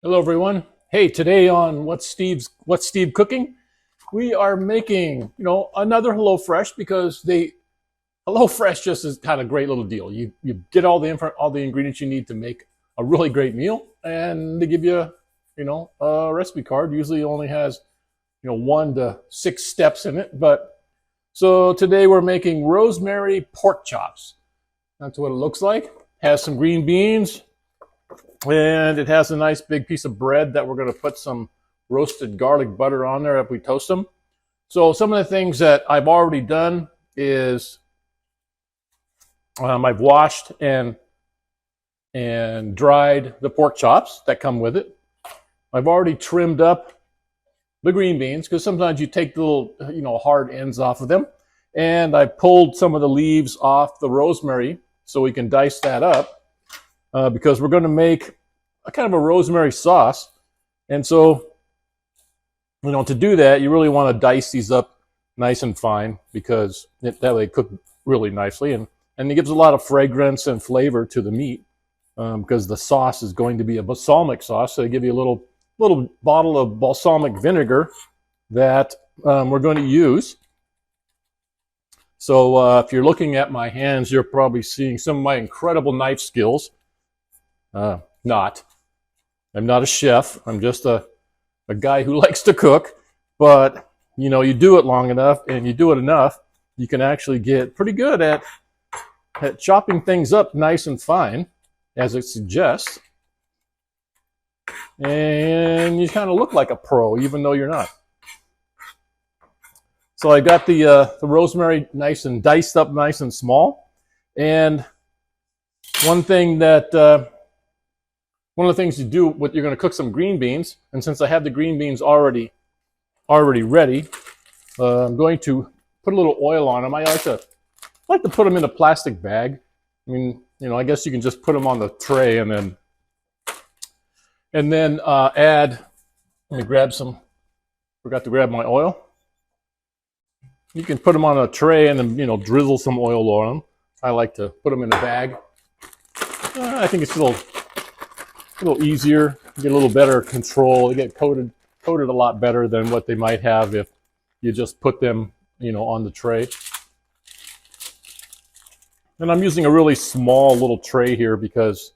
Hello, everyone. Hey, today on What's Steve Cooking, we are making another HelloFresh because they HelloFresh just is kind of a great little deal. You get all the ingredients you need to make a really great meal, and they give you a recipe card. Usually, it only has 1 to 6 steps in it, but so today we're making rosemary pork chops. That's what it looks like. Has some green beans, and it has a nice big piece of bread that we're going to put some roasted garlic butter on there if we toast them. So some of the things that I've already done is I've washed and dried the pork chops that come with it. I've already trimmed up the green beans because sometimes you take the little hard ends off of them. And I pulled some of the leaves off the rosemary so we can dice that up. Because we're going to make a kind of a rosemary sauce. And so, to do that, you really want to dice these up nice and fine because that way they cook really nicely. And it gives a lot of fragrance and flavor to the meat because the sauce is going to be a balsamic sauce. So they give you a little bottle of balsamic vinegar that we're going to use. So if you're looking at my hands, you're probably seeing some of my incredible knife skills. I'm not a chef. I'm just a guy who likes to cook. But, you do it long enough and you do it enough, you can actually get pretty good at chopping things up nice and fine, as it suggests. And you kind of look like a pro, even though you're not. So I got the rosemary nice and diced up nice and small. And one of the things you do, you're going to cook some green beans, and since I have the green beans already ready, I'm going to put a little oil on them. I like to put them in a plastic bag. I mean, I guess you can just put them on the tray and then add. Let me grab some. Forgot to grab my oil. You can put them on a tray and then drizzle some oil on them. I like to put them in a bag. I think it's a little easier, get a little better control. They get coated a lot better than what they might have if you just put them, on the tray. And I'm using a really small little tray here because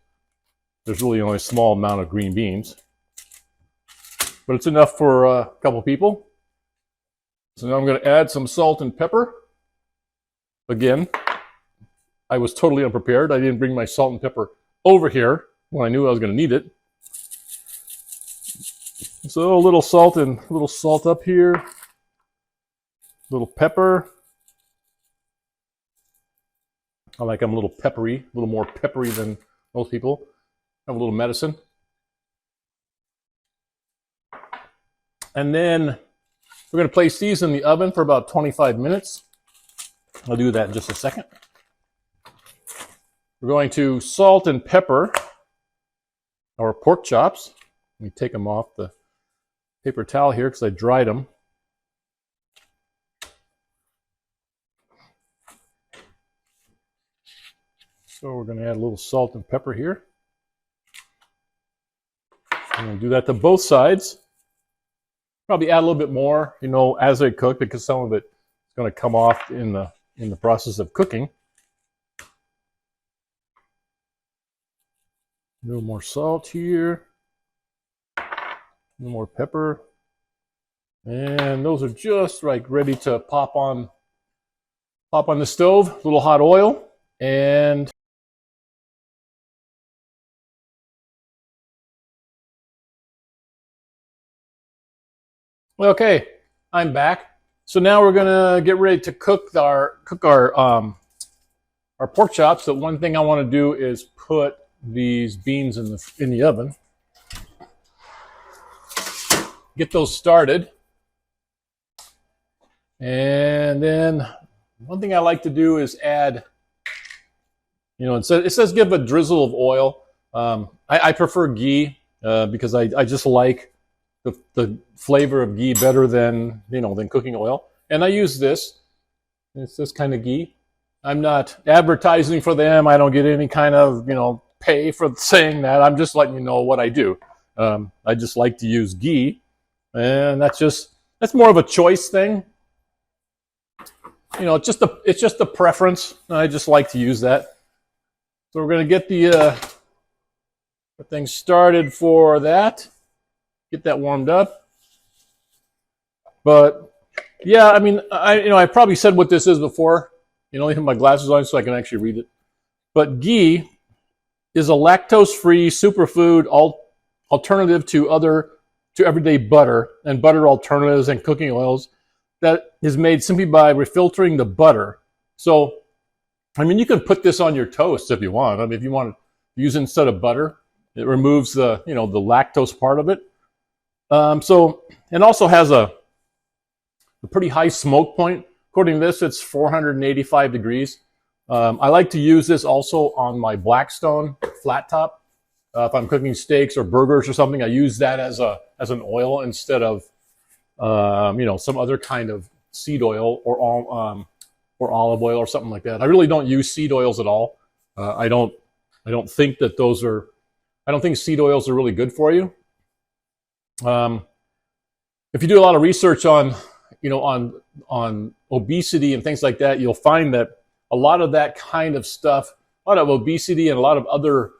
there's really only a small amount of green beans. But it's enough for a couple people. So now I'm going to add some salt and pepper. Again, I was totally unprepared. I didn't bring my salt and pepper over here when I knew I was going to need it. So a little salt up here, a little pepper. I like them a little peppery, a little more peppery than most people. Have a little medicine. And then we're going to place these in the oven for about 25 minutes. I'll do that in just a second. We're going to salt and pepper our pork chops. Let me take them off the paper towel here because I dried them. So we're going to add a little salt and pepper here. I'm going to do that to both sides. Probably add a little bit more, as they cook because some of it is going to come off in the process of cooking. A little more salt here. A little more pepper. And those are just like ready to pop on the stove. A little hot oil. And okay, I'm back. So now we're gonna get ready to cook our pork chops. So one thing I want to do is put these beans in the oven. Get those started. And then one thing I like to do is add, it says give a drizzle of oil. I prefer ghee because I just like the flavor of ghee better than cooking oil. And I use this. It's this kind of ghee. I'm not advertising for them. I don't get any kind of, pay for saying that. I'm just letting you know what I do. I just like to use ghee, and that's more of a choice thing. It's just a preference. I just like to use that. So we're going to get the thing started for that. Get that warmed up. But yeah, I mean, I probably said what this is before. Let me have my glasses on so I can actually read it. But ghee is a lactose-free superfood alternative to everyday butter and butter alternatives and cooking oils that is made simply by refiltering the butter. So, I mean, you can put this on your toast if you want. I mean, if you want to use it instead of butter, it removes the lactose part of it. So, it also has a pretty high smoke point. According to this, it's 485 degrees. I like to use this also on my Blackstone flat top. If I'm cooking steaks or burgers or something, I use that as an oil instead of some other kind of seed oil or olive oil or something like that. I really don't use seed oils at all. I don't think that I don't think seed oils are really good for you. If you do a lot of research on obesity and things like that, you'll find that a lot of that kind of stuff, a lot of obesity and a lot of other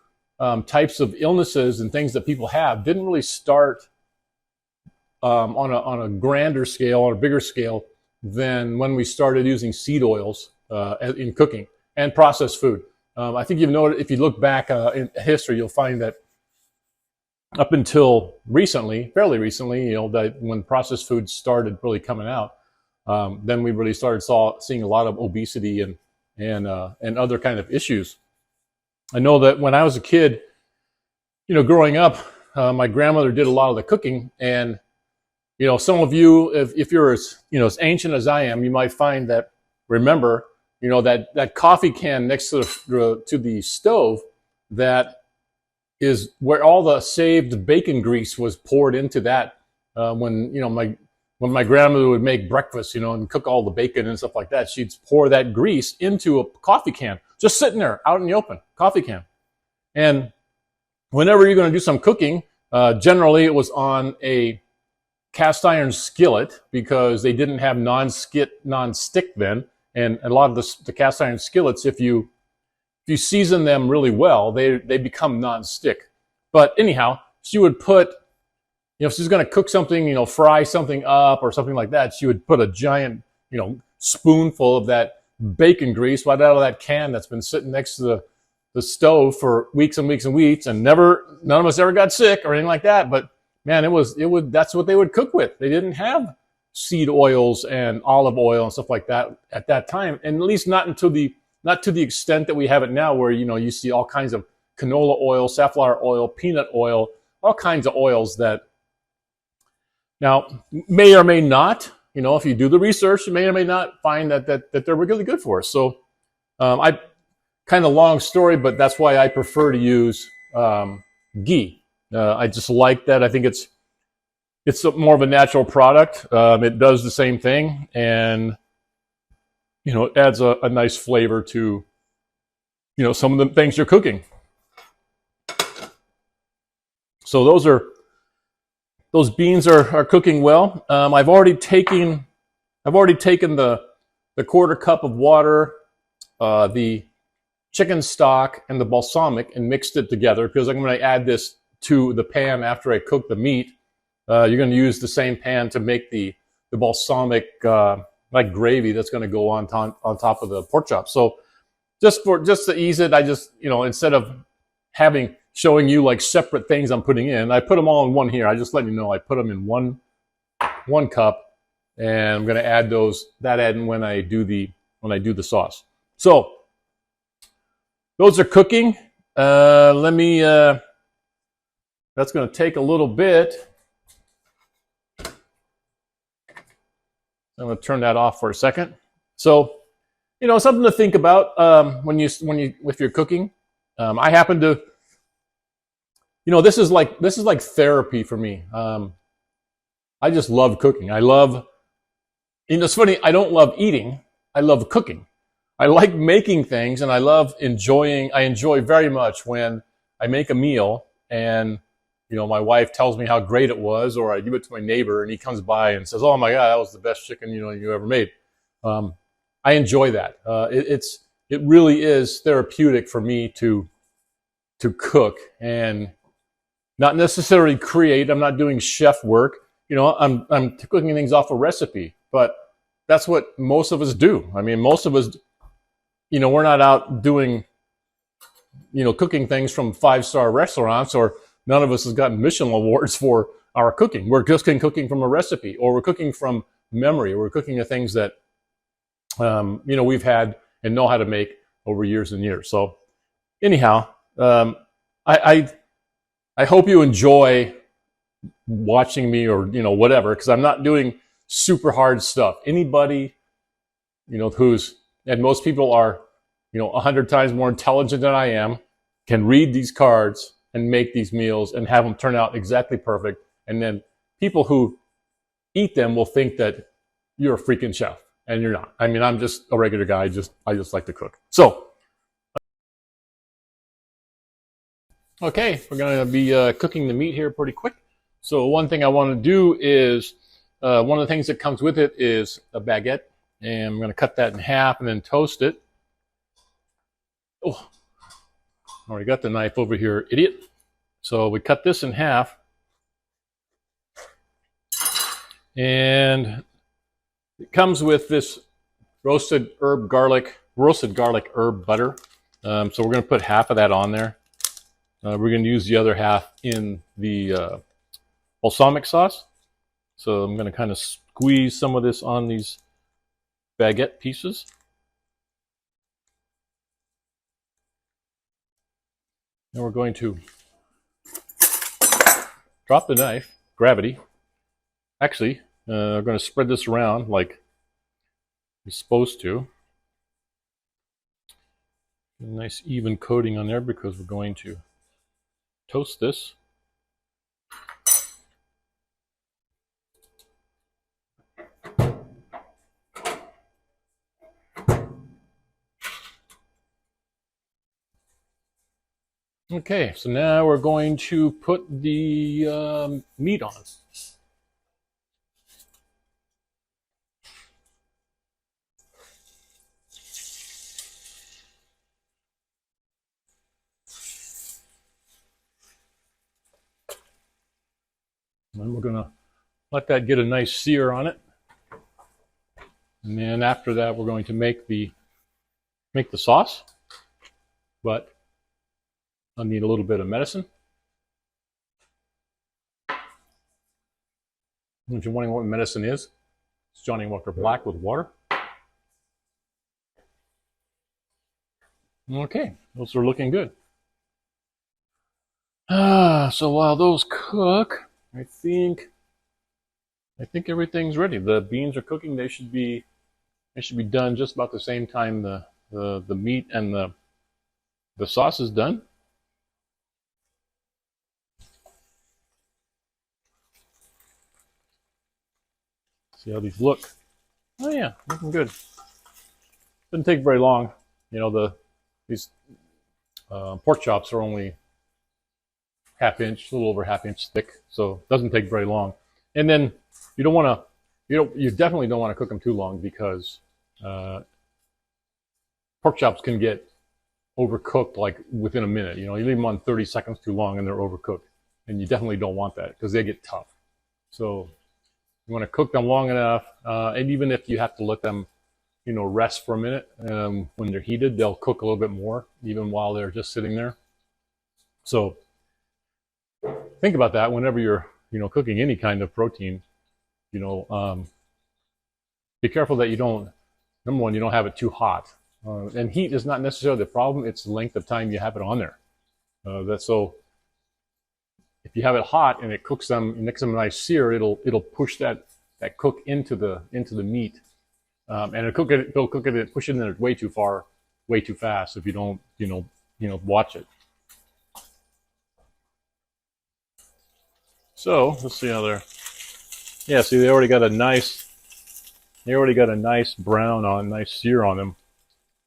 types of illnesses and things that people have didn't really start on a grander scale, on a bigger scale than when we started using seed oils in cooking and processed food. I think you've noted, if you look back in history, you'll find that up until recently, fairly recently, that when processed foods started really coming out, then we really started seeing a lot of obesity and other kind of issues. I know that when I was a kid, growing up, my grandmother did a lot of the cooking, and some of you, if you're as ancient as I am, you might find that remember that coffee can next to the stove that is where all the saved bacon grease was poured into that when my grandmother would make breakfast, and cook all the bacon and stuff like that. She'd pour that grease into a coffee can, just sitting there out in the open, coffee can. And whenever you're going to do some cooking, generally it was on a cast iron skillet because they didn't have non-stick then. And a lot of the cast iron skillets, if you season them really well, they become non-stick. But anyhow, she would put, if she's going to cook something, fry something up or something like that, she would put a giant, spoonful of that bacon grease right out of that can that's been sitting next to the stove for weeks and weeks and weeks, and none of us ever got sick or anything like that. But man, that's what they would cook with. They didn't have seed oils and olive oil and stuff like that at that time, and at least not to the extent that we have it now, where you see all kinds of canola oil, safflower oil, peanut oil, all kinds of oils that now may or may not, if you do the research, you may or may not find that they're really good for us. So I kind of long story, but that's why I prefer to use ghee. I just like that. I think it's more of a natural product. It does the same thing, and it adds a nice flavor to some of the things you're cooking. So those beans are cooking well. I've already taken the quarter cup of water, the chicken stock, and the balsamic, and mixed it together because I'm going to add this to the pan after I cook the meat. You're going to use the same pan to make the balsamic like gravy that's going to go on top of the pork chop. So just to ease it, I just instead of showing you like separate things I'm putting in, I put them all in one here. I just let you know I put them in one cup, and I'm going to add that in when I do the sauce. So those are cooking. That's going to take a little bit. I'm going to turn that off for a second. So, something to think about if you're cooking. I happen to, this is like therapy for me. I just love cooking. It's funny. I don't love eating. I love cooking. I like making things, and I enjoy very much when I make a meal and my wife tells me how great it was, or I give it to my neighbor and he comes by and says, "Oh my God, that was the best chicken you ever made." I enjoy that. It really is therapeutic for me to cook and not necessarily create. I'm not doing chef work. I'm cooking things off a recipe, but that's what most of us do. I mean, most of us, we're not out doing, cooking things from 5-star restaurants, or none of us has gotten Michelin awards for our cooking. We're just cooking from a recipe, or we're cooking from memory, or we're cooking the things that, we've had and know how to make over years and years. So anyhow, I hope you enjoy watching me, or whatever, because I'm not doing super hard stuff. Anybody and most people are 100 times more intelligent than I am, can read these cards and make these meals and have them turn out exactly perfect, and then people who eat them will think that you're a freaking chef, and you're not. I mean, I'm just a regular guy. I just like to cook. So okay, we're going to be cooking the meat here pretty quick. So one thing I want to do is, one of the things that comes with it is a baguette. And I'm going to cut that in half and then toast it. Oh, already got the knife over here, idiot. So we cut this in half. And it comes with this roasted garlic herb butter. So we're going to put half of that on there. We're going to use the other half in the balsamic sauce. So I'm going to kind of squeeze some of this on these baguette pieces. And we're going to drop the knife, gravity. Actually, we're going to spread this around like you're supposed to. A nice even coating on there because we're going to toast this. Okay, so now we're going to put the meat on. And we're going to let that get a nice sear on it. And then after that, we're going to make the sauce. But I'll need a little bit of medicine. And if you're wondering what medicine is, it's Johnny Walker Black with water. Okay, those are looking good. So while those cook, I think everything's ready. The beans are cooking. They should be done just about the same time the meat and the sauce is done. See how these look. Oh yeah, looking good. Didn't take very long. These pork chops are only a little over half inch thick, so it doesn't take very long. And then you definitely don't want to cook them too long, because pork chops can get overcooked like within a minute. You leave them on 30 seconds too long and they're overcooked, and you definitely don't want that because they get tough. So you want to cook them long enough, and even if you have to let them, rest for a minute, when they're heated, they'll cook a little bit more, even while they're just sitting there. So think about that whenever you're, cooking any kind of protein. Be careful that you don't, number one, you don't have it too hot. And heat is not necessarily the problem; it's the length of time you have it on there. So if you have it hot and it cooks them, it makes them a nice sear, it'll push that cook into the meat, and it'll cook it, push it in there way too far, way too fast if you don't watch it. So let's see how they're. Yeah, see, they already got a nice brown on, nice sear on them.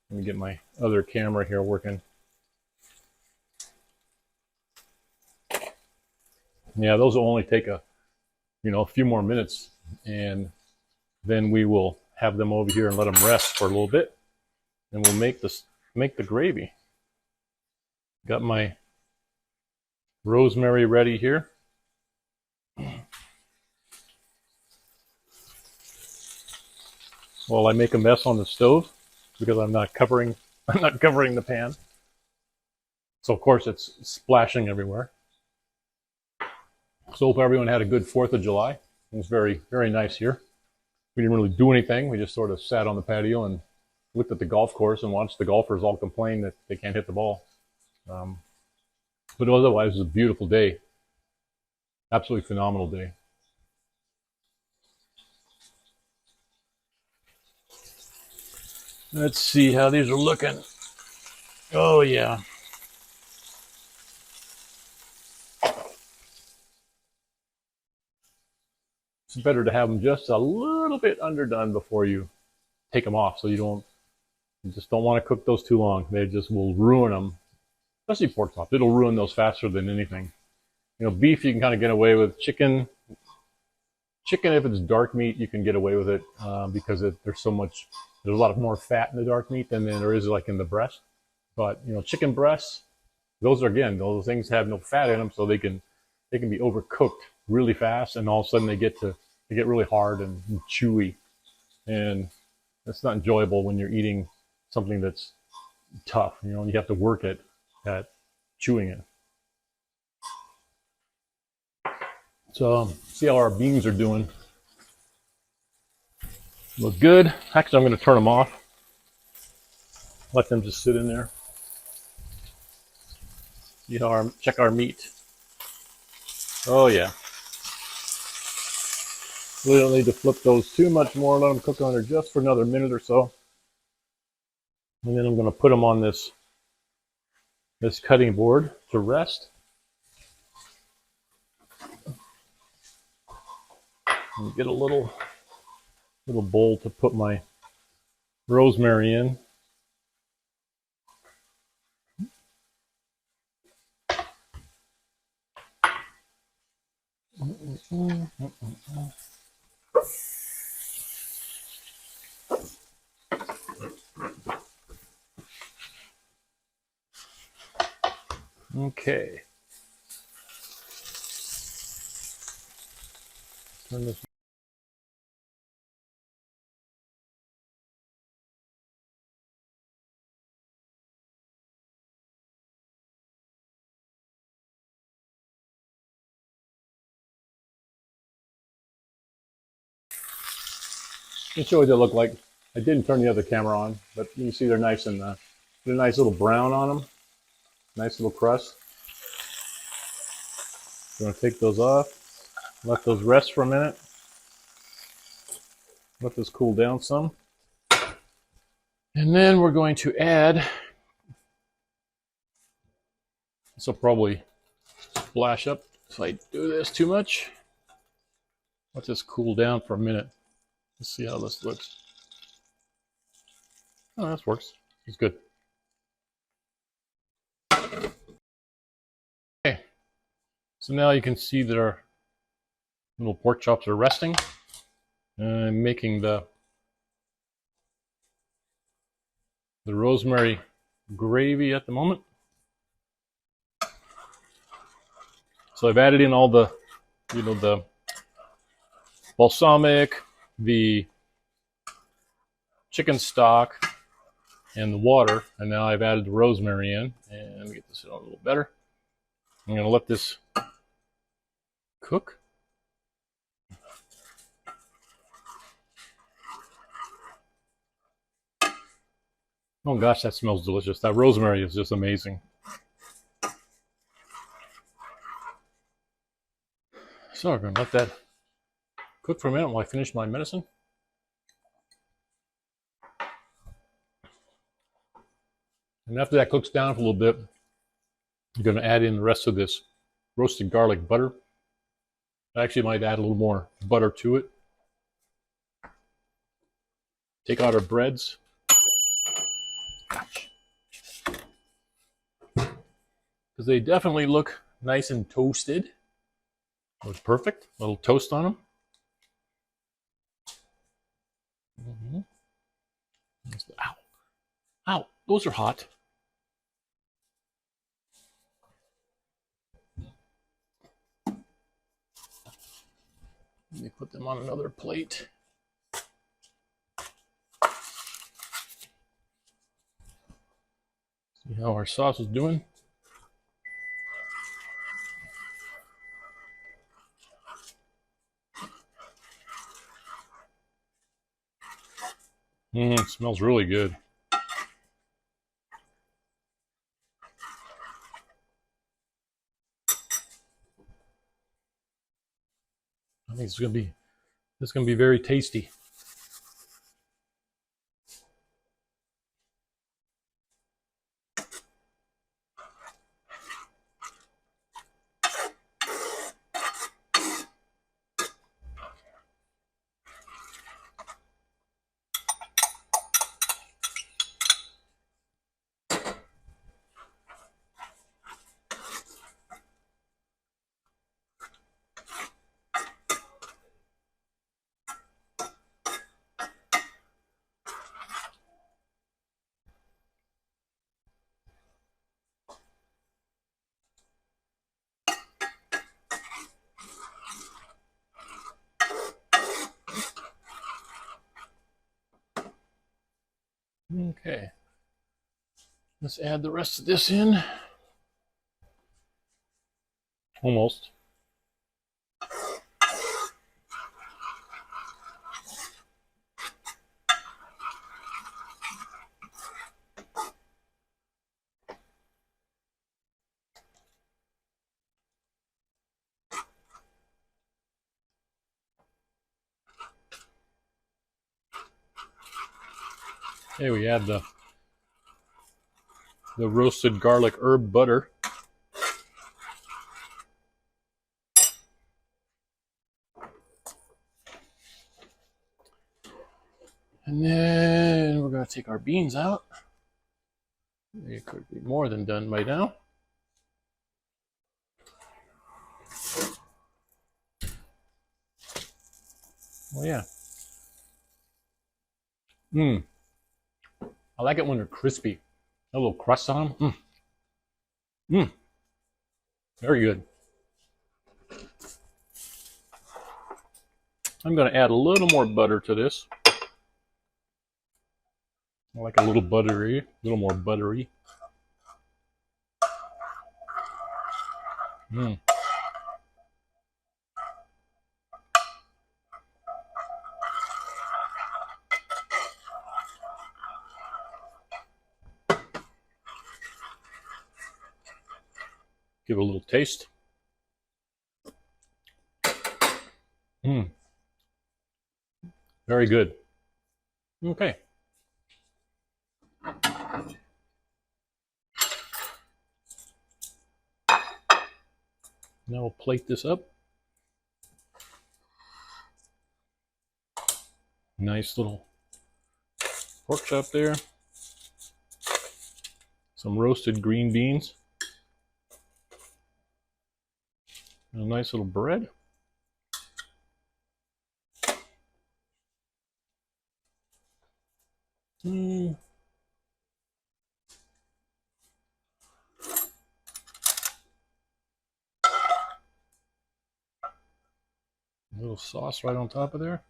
Let me get my other camera here working. Yeah, those will only take a few more minutes, and then we will have them over here and let them rest for a little bit, and we'll make the gravy. Got my rosemary ready here. While I make a mess on the stove because I'm not covering the pan. So of course it's splashing everywhere. So hope everyone had a good 4th of July. It was very, very nice here. We didn't really do anything. We just sort of sat on the patio and looked at the golf course and watched the golfers all complain that they can't hit the ball. But otherwise, it was a beautiful day. Absolutely phenomenal day. Let's see how these are looking. Oh, yeah. It's better to have them just a little bit underdone before you take them off, so you just don't want to cook those too long. They just will ruin them, especially pork chops. It'll ruin those faster than anything. Beef you can kind of get away with. Chicken, if it's dark meat, you can get away with it because there's a lot more fat in the dark meat than there is like in the breast. But chicken breasts, those things have no fat in them, so they can be overcooked really fast, and all of a sudden they get really hard and chewy, and that's not enjoyable when you're eating something that's tough. And you have to work at chewing it. So see how our beans are doing. Look good. Actually, I'm going to turn them off. Let them just sit in there. Check our meat. Oh yeah. We don't need to flip those too much more. Let them cook on there just for another minute or so. And then I'm going to put them on this cutting board to rest. And get a little bowl to put my rosemary in. Okay. Turn this. Let me show you what they look like. I didn't turn the other camera on, but you can see they're nice and a nice little brown on them. Nice little crust. I'm going to take those off. Let those rest for a minute. Let this cool down some. And then we're going to add, this will probably splash up if I do this too much. Let this cool down for a minute. Let's see how this looks. Oh, this works. It's good. Okay. So now you can see that our little pork chops are resting. I'm making the rosemary gravy at the moment. So I've added in all the, the balsamic, the chicken stock, and the water, and now I've added the rosemary in. And let me get this a little better. I'm going to let this cook. Oh gosh, that smells delicious. That rosemary is just amazing. So I'm going to let that cook for a minute while I finish my medicine. And after that cooks down for a little bit, I'm going to add in the rest of this roasted garlic butter. I actually might add a little more butter to it. Take out our breads. Because they definitely look nice and toasted. was perfect. A little toast on them. Mm-hmm. Ow. Ow. Those are hot. Let me put them on another plate. See how our sauce is doing. It smells really good. I think it's gonna be very tasty. Okay. Let's add the rest of this in. Almost. Okay, we add the roasted garlic herb butter. And then we're going to take our beans out. They could be more than done by now. Oh yeah. I like it when they're crispy. A little crust on them. Very good. I'm going to add a little more butter to this. I like a little more buttery. Give it a little taste. Very good. Okay. Now we'll plate this up. Nice little pork chop there. Some roasted green beans. And a nice little bread. A little sauce right on top of there.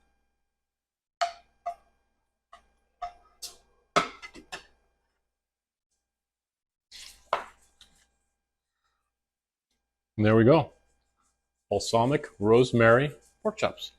And there we go. Balsamic rosemary pork chops.